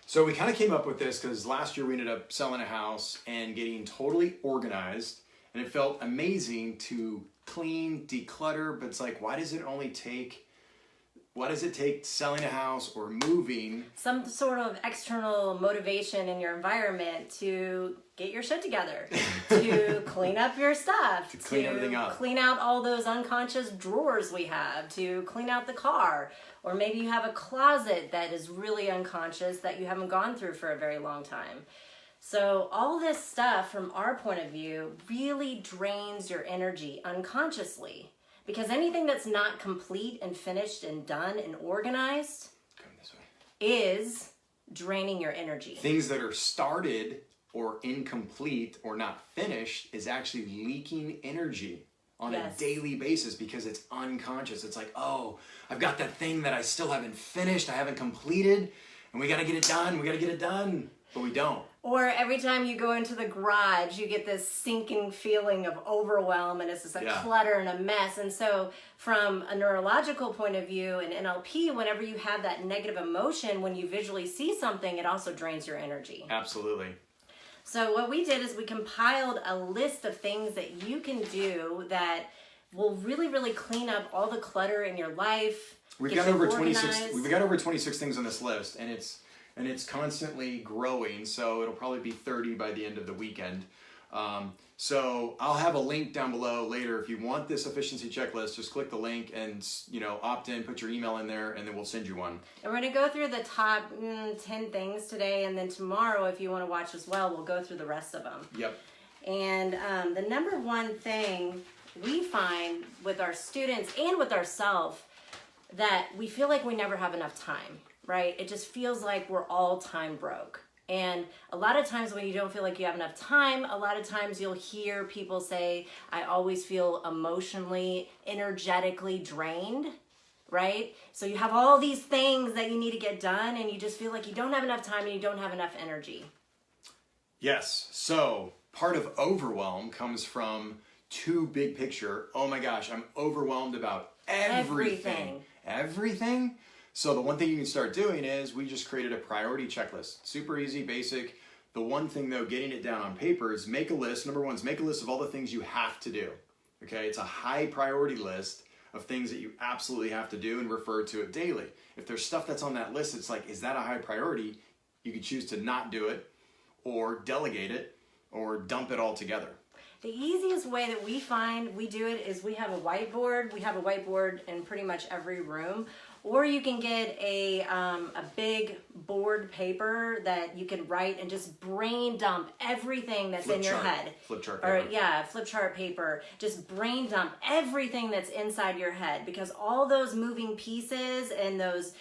So we kind of came up with this because last year we ended up selling a house and getting totally organized, and it felt amazing to clean, declutter, but it's like, why does it take selling a house or moving? Some sort of external motivation in your environment to get your shit together, to clean up your stuff, to clean everything up, clean out all those unconscious drawers we have, to clean out the car, or maybe you have a closet that is really unconscious that you haven't gone through for a very long time. So all this stuff from our point of view really drains your energy unconsciously. Because anything that's not complete and finished and done and organized is draining your energy. Things that are started or incomplete or not finished is actually leaking energy on a daily basis because it's unconscious. It's like, oh, I've got that thing that I still haven't finished, I haven't completed, and we got to get it done, but we don't. Or every time you go into the garage, you get this sinking feeling of overwhelm, and it's just a clutter and a mess. And so from a neurological point of view in NLP, whenever you have that negative emotion, when you visually see something, it also drains your energy. Absolutely. So what we did is we compiled a list of things that you can do that will really, really clean up all the clutter in your life. We've got over 26 things on this list, and it's constantly growing, so it'll probably be 30 by the end of the weekend. So I'll have a link down below later. If you want this efficiency checklist, just click the link and opt in, put your email in there, and then we'll send you one. And we're going to go through the top 10 things today, and then tomorrow, if you want to watch as well, we'll go through the rest of them. Yep. And the number one thing we find with our students and with ourselves, that we feel like we never have enough time. Right? It just feels like we're all time broke. And a lot of times when you don't feel like you have enough time, a lot of times you'll hear people say, I always feel emotionally, energetically drained, right? So you have all these things that you need to get done and you just feel like you don't have enough time and you don't have enough energy. Yes. So part of overwhelm comes from too big picture. Oh my gosh, I'm overwhelmed about everything. Everything? So the one thing you can start doing is we just created a priority checklist. Super easy, basic. The one thing though, getting it down on paper is make a list. Number one is make a list of all the things you have to do. Okay, it's a high priority list of things that you absolutely have to do and refer to it daily. If there's stuff that's on that list, it's like, is that a high priority? You could choose to not do it or delegate it or dump it all together. The easiest way that we find we do it is we have a whiteboard. We have a whiteboard in pretty much every room. Or you can get a big board paper that you can write and just brain dump everything that's in your head. Flip chart paper. Or flip chart paper. Just brain dump everything that's inside your head, because all those moving pieces and those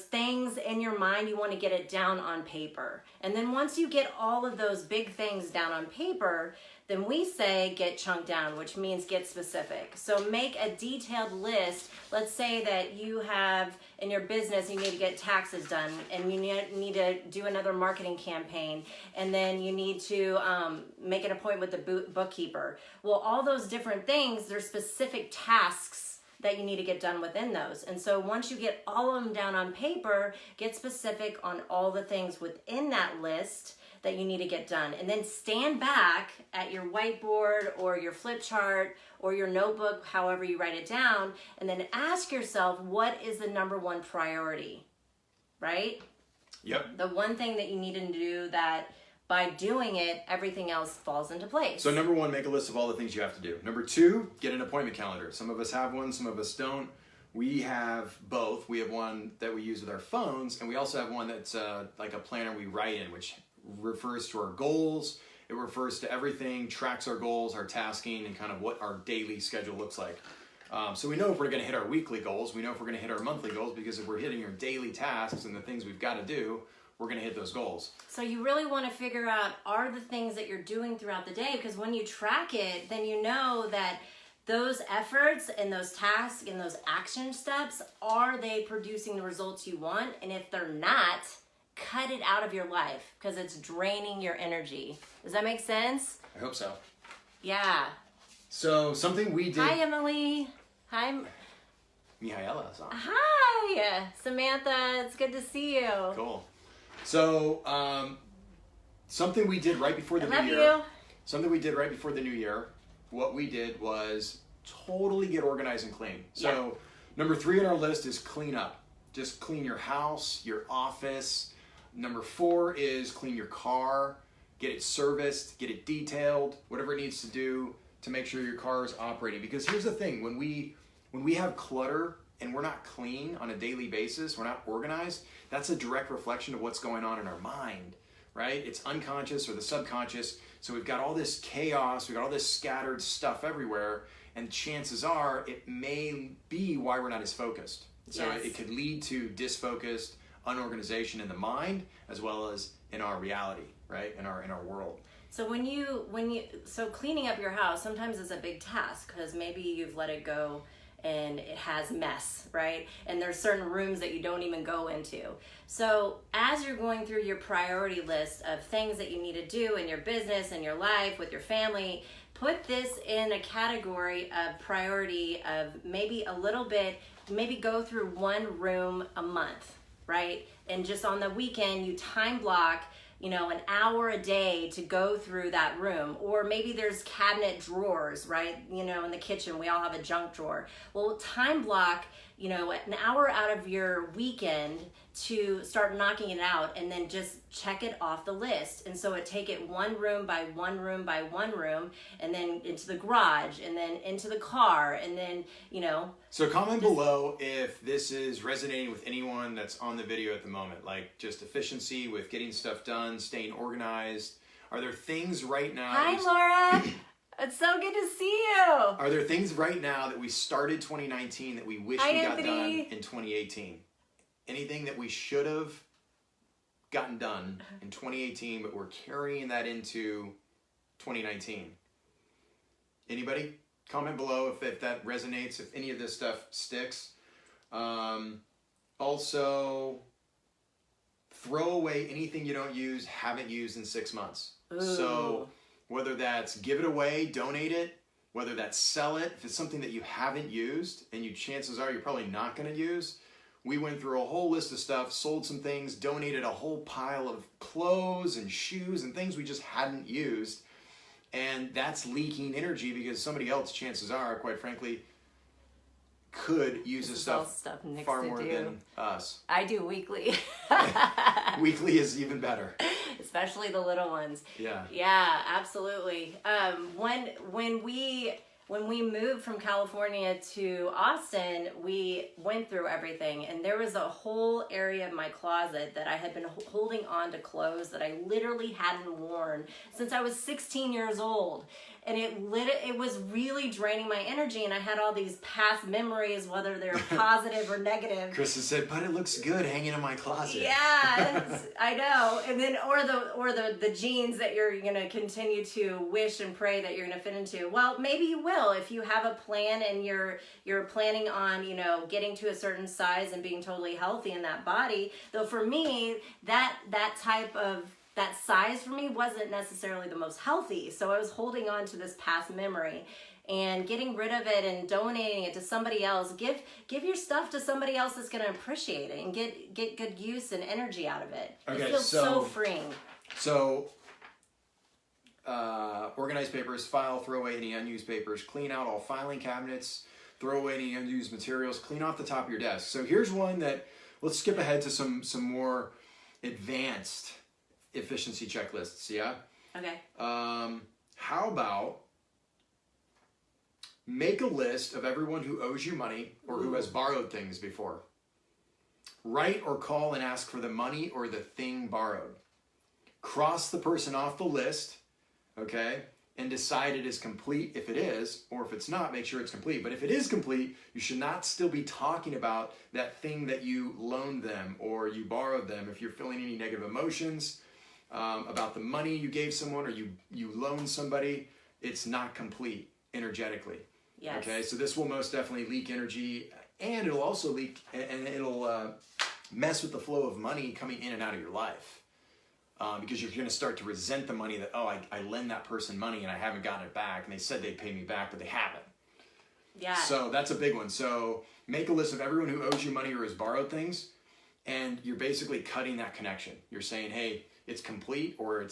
things in your mind, you want to get it down on paper. And then once you get all of those big things down on paper, then we say get chunked down, which means get specific. So make a detailed list. Let's say that you have in your business, you need to get taxes done, and you need to do another marketing campaign, and then you need to make an appointment with the bookkeeper. Well, all those different things, there's specific tasks that you need to get done within those. And so once you get all of them down on paper, get specific on all the things within that list that you need to get done. And then stand back at your whiteboard or your flip chart or your notebook, however you write it down, and then ask yourself, what is the number one priority, right? Yep. The one thing that you need to do that by doing it, everything else falls into place. So number one, make a list of all the things you have to do. Number two, get an appointment calendar. Some of us have one, some of us don't. We have both. We have one that we use with our phones, and we also have one that's like a planner we write in, which refers to our goals. It refers to everything, tracks our goals, our tasking, and kind of what our daily schedule looks like. So we know if we're going to hit our weekly goals. We know if we're going to hit our monthly goals, because if we're hitting our daily tasks and the things we've got to do, we're going to hit those goals. So you really want to figure out, are the things that you're doing throughout the day, because when you track it, then you know that those efforts and those tasks and those action steps, are they producing the results you want? And if they're not, cut it out of your life, because it's draining your energy. Does that make sense? I hope so. Yeah. So something we did. Hi, Emily. Hi. Mihaela. Hi, Samantha. It's good to see you. Cool. So, something we did right before the I new love year. you. Something we did right before the new year. What we did was totally get organized and clean. So, number 3 on our list is clean up. Just clean your house, your office. Number 4 is clean your car, get it serviced, get it detailed, whatever it needs to do to make sure your car is operating. Because here's the thing, when we have clutter and we're not clean on a daily basis, we're not organized, that's a direct reflection of what's going on in our mind, right? It's unconscious or the subconscious. So we've got all this chaos, we've got all this scattered stuff everywhere, and chances are it may be why we're not as focused. So it could lead to disfocused, unorganization in the mind as well as in our reality, right? In our world. So so cleaning up your house sometimes is a big task because maybe you've let it go and it has mess, right? And there's certain rooms that you don't even go into. So as you're going through your priority list of things that you need to do in your business and your life with your family, put this in a category of priority of maybe a little bit, maybe go through one room a month, right? And just on the weekend, you time block, an hour a day to go through that room. Or maybe there's cabinet drawers, right? In the kitchen, we all have a junk drawer. Well, time block, an hour out of your weekend to start knocking it out and then just check it off the list. And so take it one room by one room by one room and then into the garage and then into the car and then, So comment below if this is resonating with anyone that's on the video at the moment, like just efficiency with getting stuff done, staying organized. Are there things right now? Hi, Laura. It's so good to see you. Are there things right now that we started 2019 that we wish we got done in 2018? Anything that we should have gotten done in 2018, but we're carrying that into 2019? Anybody? Comment below if that resonates, if any of this stuff sticks. Also, throw away anything you don't use, haven't used in 6 months. Ooh. So whether that's give it away, donate it, whether that's sell it, if it's something that you haven't used and chances are you're probably not going to use. We went through a whole list of stuff, sold some things, donated a whole pile of clothes and shoes and things we just hadn't used. And that's leaking energy because somebody else, chances are, quite frankly, could use this stuff far more than us. I do weekly. Weekly is even better. Especially the little ones. Yeah. Yeah, absolutely. When we moved from California to Austin, we went through everything, and there was a whole area of my closet that I had been holding on to clothes that I literally hadn't worn since I was 16 years old. And it was really draining my energy, and I had all these past memories, whether they're positive or negative. Krista said, but it looks good hanging in my closet. Yeah, I know. And then, or the jeans that you're going to continue to wish and pray that you're going to fit into. Well, maybe you will if you have a plan and you're planning on, getting to a certain size and being totally healthy in that body. Though for me, that size for me wasn't necessarily the most healthy. So I was holding on to this past memory and getting rid of it and donating it to somebody else. Give your stuff to somebody else that's going to appreciate it and get good use and energy out of it. Okay, it feels so freeing. So organize papers, file, throw away any unused papers, clean out all filing cabinets, throw away any unused materials, clean off the top of your desk. So here's one that, let's skip ahead to some more advanced efficiency checklists, yeah? Okay. How about make a list of everyone who owes you money or who has borrowed things before. Write or call and ask for the money or the thing borrowed. Cross the person off the list, okay, and decide it is complete if it is, or if it's not, make sure it's complete. But if it is complete, you should not still be talking about that thing that you loaned them or you borrowed them. If you're feeling any negative emotions about the money you gave someone or you loaned somebody, it's not complete energetically. Yes. Okay, so this will most definitely leak energy, and it'll also leak, and it'll mess with the flow of money coming in and out of your life. Because you're going to start to resent the money that, I lend that person money and I haven't gotten it back, and they said they'd pay me back, but they haven't. Yeah. So that's a big one. So make a list of everyone who owes you money or has borrowed things. And you're basically cutting that connection. You're saying, hey, it's complete, or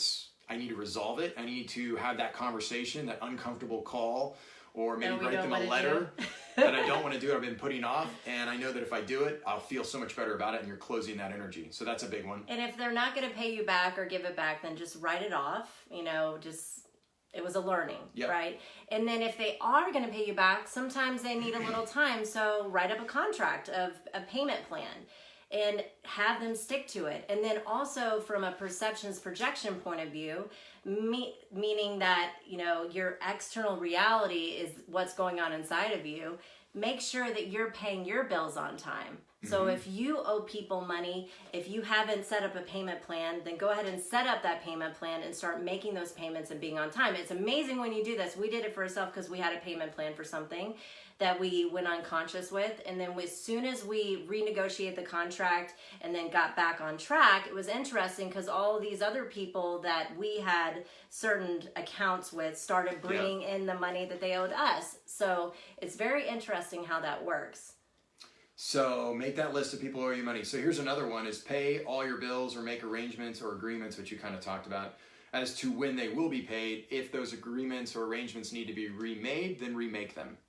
I need to resolve it. I need to have that conversation, that uncomfortable call, or maybe write them a letter that I don't want to do, I've been putting off. And I know that if I do it, I'll feel so much better about it, and you're closing that energy. So that's a big one. And if they're not going to pay you back or give it back, then just write it off, it was a learning, right? And then if they are going to pay you back, sometimes they need a little time. So write up a contract of a payment plan and have them stick to it. And then also from a perceptions projection point of view, meaning that, your external reality is what's going on inside of you, make sure that you're paying your bills on time. So if you owe people money, if you haven't set up a payment plan, then go ahead and set up that payment plan and start making those payments and being on time. It's amazing when you do this. We did it for ourselves because we had a payment plan for something that we went unconscious with. And then as soon as we renegotiated the contract and then got back on track, it was interesting because all these other people that we had certain accounts with started bringing in the money that they owed us. So it's very interesting how that works. So make that list of people who owe you money. So here's another one, is pay all your bills or make arrangements or agreements, which you kind of talked about, as to when they will be paid. If those agreements or arrangements need to be remade, then remake them.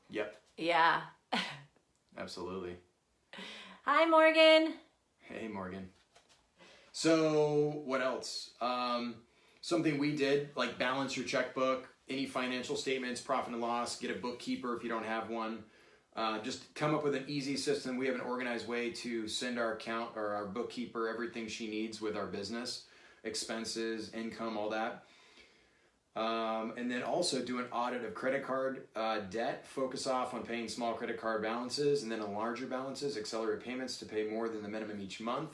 Yep. Yeah. Absolutely. Hi, Morgan. Hey, Morgan. So what else? Something we did, like balance your checkbook, any financial statements, profit and loss, get a bookkeeper if you don't have one. Just come up with an easy system. We have an organized way to send our account or our bookkeeper everything she needs with our business, expenses, income, all that. And then also do an audit of credit card debt. Focus off on paying small credit card balances, and then on larger balances, accelerate payments to pay more than the minimum each month.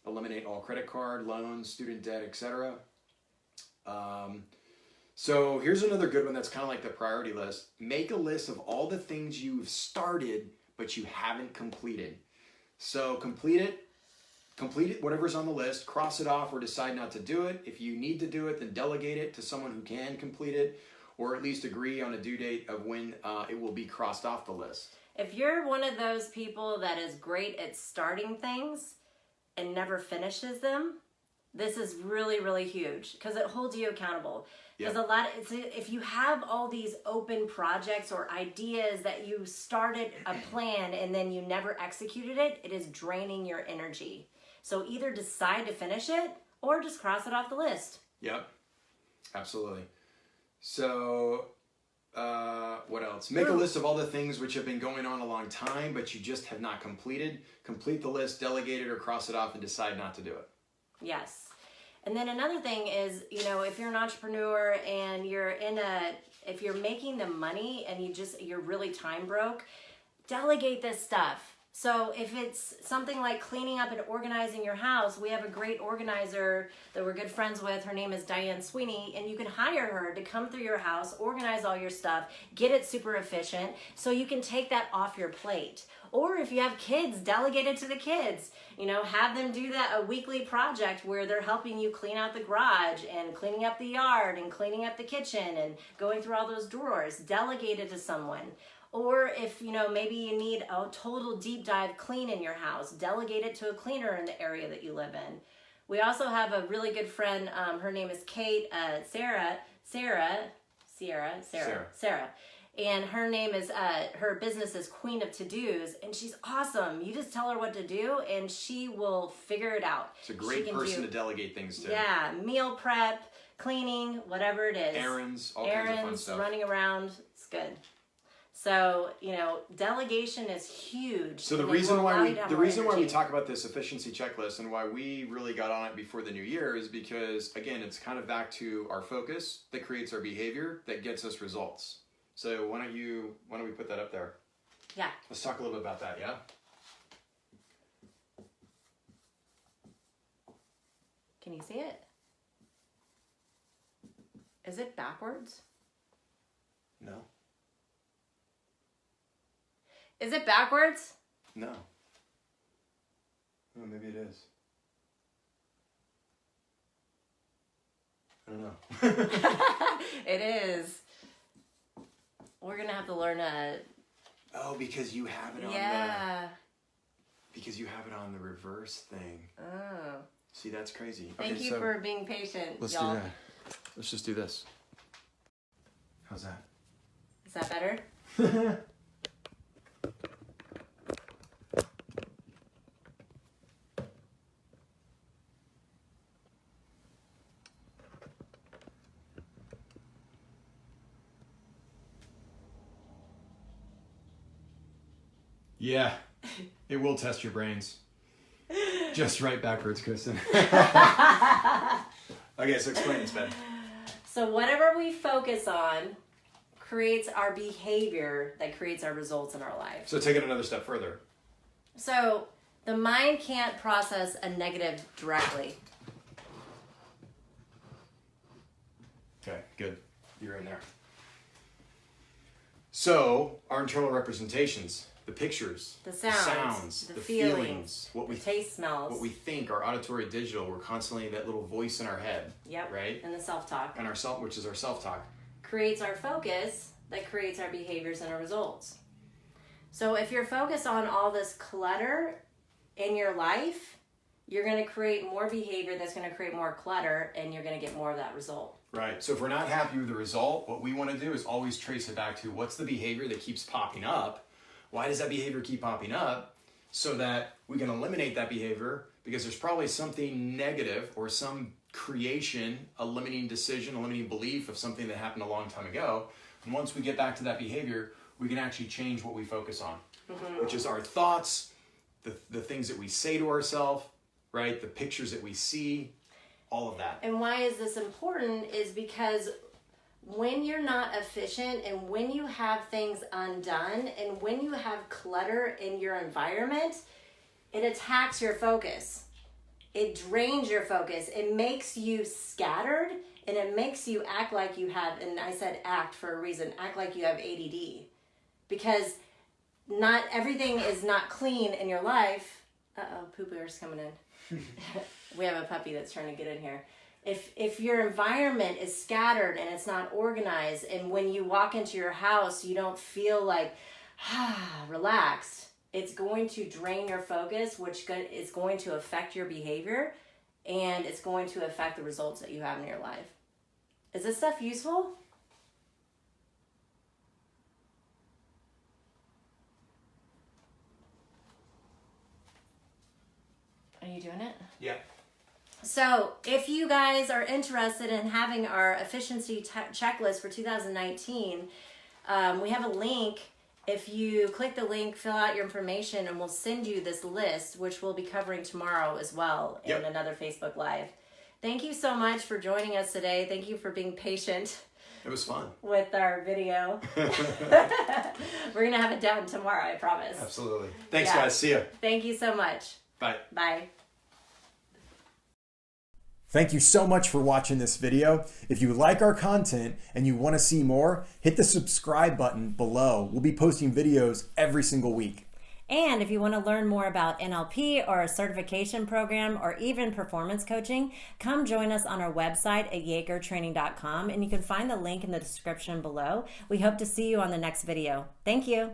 Eliminate all credit card, loans, student debt, etc. So here's another good one that's kind of like the priority list. Make a list of all the things you've started but you haven't completed. So complete it, whatever's on the list, cross it off or decide not to do it. If you need to do it, then delegate it to someone who can complete it, or at least agree on a due date of when it will be crossed off the list. If you're one of those people that is great at starting things and never finishes them, this is really, really huge because it holds you accountable. Because if you have all these open projects or ideas that you started a plan and then you never executed it, it is draining your energy. So either decide to finish it or just cross it off the list. Yep, absolutely. So what else? Make a list of all the things which have been going on a long time but you just have not completed. Complete the list, delegate it, or cross it off and decide not to do it. Yes. And then another thing is, if you're an entrepreneur and if you're making the money and you're really time broke, delegate this stuff. So if it's something like cleaning up and organizing your house, we have a great organizer that we're good friends with. Her name is Diane Sweeney, and you can hire her to come through your house, organize all your stuff, get it super efficient so you can take that off your plate. Or if you have kids, delegate it to the kids. Have them do a weekly project where they're helping you clean out the garage and cleaning up the yard and cleaning up the kitchen and going through all those drawers. Delegate it to someone. Or if, maybe you need a total deep dive clean in your house, delegate it to a cleaner in the area that you live in. We also have a really good friend. Her name is Kate, Sarah. And her name is, her business is Queen of To-Dos, and she's awesome. You just tell her what to do, and she will figure it out. It's a great person to delegate things to. Yeah, meal prep, cleaning, whatever it is. Errands, all kinds of fun stuff. Running around, it's good. So, delegation is huge. So the reason why we talk about this efficiency checklist and why we really got on it before the new year is because, again, it's kind of back to our focus that creates our behavior that gets us results. So why don't we put that up there? Yeah. Let's talk a little bit about that, yeah? Can you see it? Is it backwards? No. Is it backwards? No. Oh, maybe it is. I don't know. It is. We're going to have to learn Oh, because you have it on Yeah. Because you have it on the reverse thing. Oh. See, that's crazy. Thank you for being patient, let's y'all. do that. Let's just do this. How's that? Is that better? Yeah, it will test your brains. Just right backwards, Kristen. Okay, so explain this, Ben. So whatever we focus on creates our behavior that creates our results in our life. So take it another step further. So the mind can't process a negative directly. Okay, good. You're in there. So our internal representations, the pictures, The sounds, the feelings, what we taste, smells, what we think, our auditory digital, we're constantly that little voice in our head. Yep. Right? And the self-talk. And our self, which is our self-talk. Creates our focus that creates our behaviors and our results. So if you're focused on all this clutter in your life, you're going to create more behavior that's going to create more clutter, and you're going to get more of that result. Right. So if we're not happy with the result, what we want to do is always trace it back to what's the behavior that keeps popping up. Why does that behavior keep popping up? So that we can eliminate that behavior, because there's probably something negative or some creation, a limiting decision, a limiting belief of something that happened a long time ago. And once we get back to that behavior, we can actually change what we focus on, which is our thoughts, the things that we say to ourselves, right? The pictures that we see, all of that. And why is this important is because when you're not efficient and when you have things undone and when you have clutter in your environment, it attacks your focus. It drains your focus. It makes you scattered, and it makes you act like you have, and I said act for a reason, act like you have ADD. Because not everything is not clean in your life. Uh-oh, Pooh Bear's coming in. We have a puppy that's trying to get in here. If your environment is scattered and it's not organized, and when you walk into your house, you don't feel like, relaxed, it's going to drain your focus, which is going to affect your behavior, and it's going to affect the results that you have in your life. Is this stuff useful? Are you doing it? Yeah. So if you guys are interested in having our efficiency checklist for 2019, we have a link. If you click the link, fill out your information, and we'll send you this list, which we'll be covering tomorrow as well in another Facebook Live. Thank you so much for joining us today. Thank you for being patient. It was fun. With our video. We're going to have it down tomorrow, I promise. Absolutely. Thanks, guys. See ya. Thank you so much. Bye. Bye. Thank you so much for watching this video. If you like our content and you want to see more, hit the subscribe button below. We'll be posting videos every single week. And if you want to learn more about NLP or a certification program or even performance coaching, come join us on our website at yagertraining.com, and you can find the link in the description below. We hope to see you on the next video. Thank you.